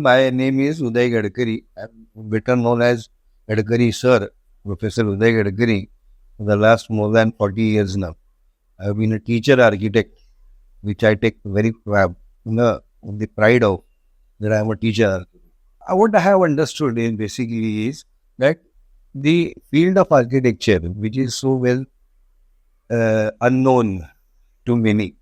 my name is Uday Gadkari. I'm better known as Gadkari Sir, Professor Uday Gadkari, for the last more than 40 years now. I have been a teacher architect, which I take very the pride of that I am a teacher architect. What I have understood in basically is that the field of architecture, which is so well unknown to many,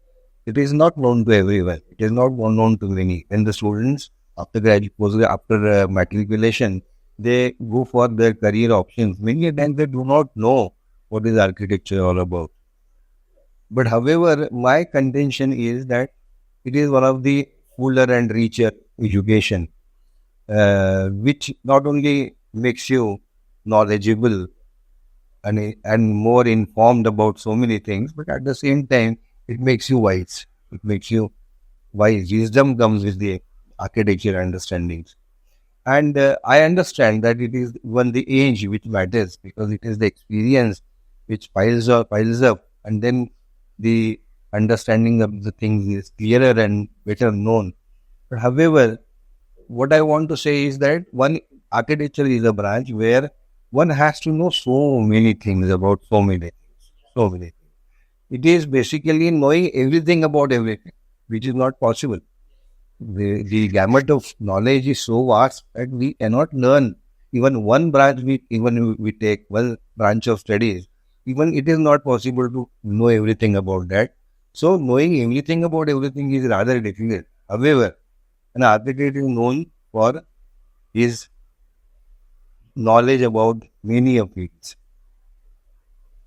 it is not known to everyone. It is not known to many. When the students after matriculation, they go for their career options. Many times they do not know what is architecture all about. But however, my contention is that it is one of the fuller and richer education, which not only makes you knowledgeable and more informed about so many things, but at the same time, it makes you wise. It makes you wise. Wisdom comes with the architecture understandings. And I understand that it is even the age which matters, because it is the experience which piles up, and then the understanding of the things is clearer and better known. But however, what I want to say is that architecture is a branch where one has to know so many things about so many things. It is basically knowing everything about everything, which is not possible. The gamut of knowledge is so vast that we cannot learn even one branch. We take one branch of studies, even it is not possible to know everything about that. So knowing everything about everything is rather difficult. However, an architect is known for his knowledge about many of it.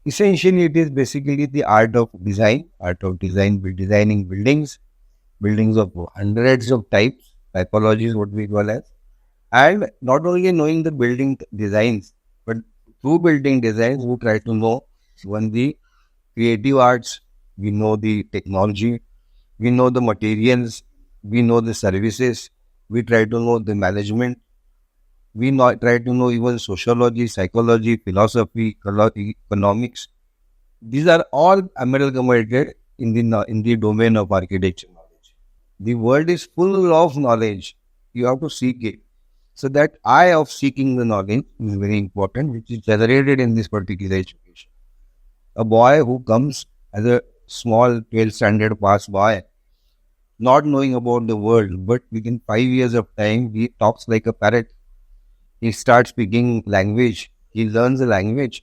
Essentially, it is basically the art of designing buildings of hundreds of types. Typology is what we call as. And not only knowing the building designs, but through building designs, we try to know even the creative arts, we know the technology, we know the materials, we know the services, we try to know the management, try to know even sociology, psychology, philosophy, economics. These are all amalgamated in the domain of architecture knowledge. The world is full of knowledge. You have to seek it. So that eye of seeking the knowledge is very important, which is generated in this particular education. A boy who comes as a small 12th standard pass boy, not knowing about the world, but within 5 years of time, he talks like a parrot. He starts speaking language. He learns the language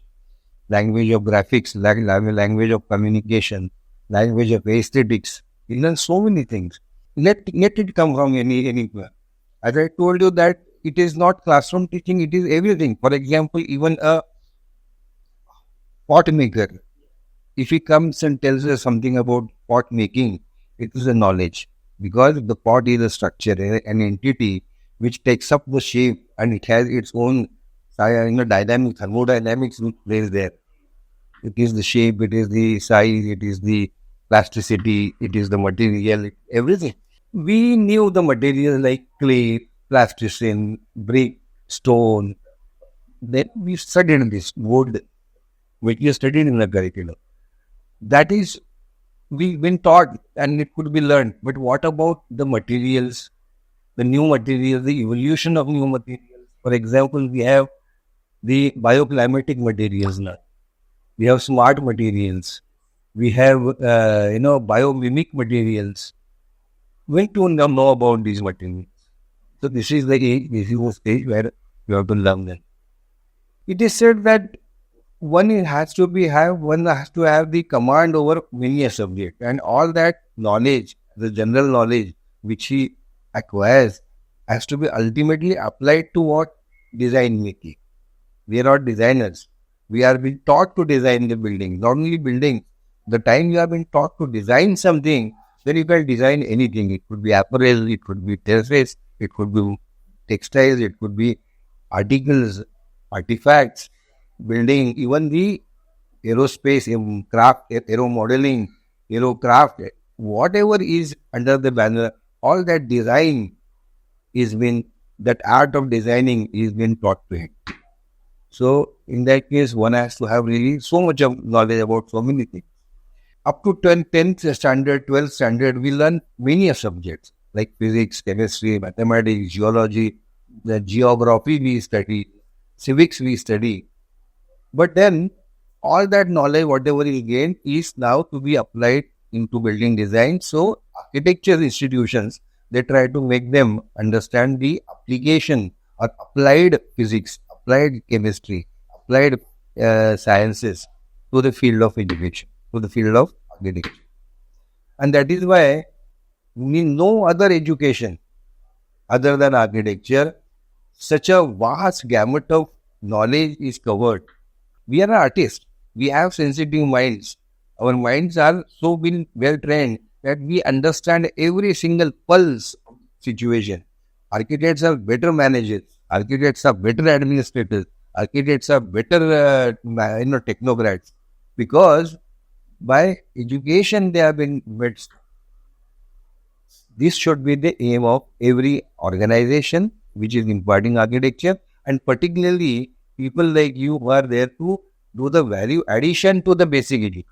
of graphics, language of communication, language of aesthetics. He learns so many things. Let it come from anywhere. As I told you that it is not classroom teaching, it is everything. For example, even a pot maker, if he comes and tells us something about pot making, it is a knowledge. Because the pot is a structure, an entity which takes up the shape, and it has its own thermodynamics which plays there. It is the shape, it is the size, it is the plasticity, it is the material, everything. We knew the materials like clay, plasticine, brick, stone. Then we studied this wood, which we studied in the curriculum. That is, we've been taught and it could be learned. But what about the materials, the new materials, the evolution of new materials? For example, we have the bioclimatic materials now. We have smart materials. We have, biomimic materials. We don't know about these materials. So this is the stage where you have to learn them. It is said that one has to have the command over many a subject, and all that knowledge, the general knowledge which he acquires, has to be ultimately applied to what? Design making. We are not designers. We are being taught to design the building, not only building. The time you have been taught to design something, then you can design anything. It could be apparel, it could be terraces, it could be textiles, it could be articles, artifacts, building, even the aerospace, craft, aero modeling, aerocraft, whatever is under the banner, all that design that art of designing is being taught to him. So in that case, one has to have really so much of knowledge about so many things. Up to 10th standard, 12th standard, we learn many subjects. like physics, chemistry, mathematics, geology, the geography we study, civics we study. But then all that knowledge, whatever is gained, is now to be applied into building design. So architecture institutions, they try to make them understand the application or applied physics, applied chemistry, applied sciences to the field of education, to the field of architecture. And that is why no other education other than architecture, such a vast gamut of knowledge is covered. We are artists. We have sensitive minds. Our minds are so well trained that we understand every single pulse of situation. Architects are better managers. Architects are better administrators. Architects are better, technocrats, because by education they have been met. This should be the aim of every organization which is imparting architecture, and particularly people like you who are there to do the value addition to the basic education.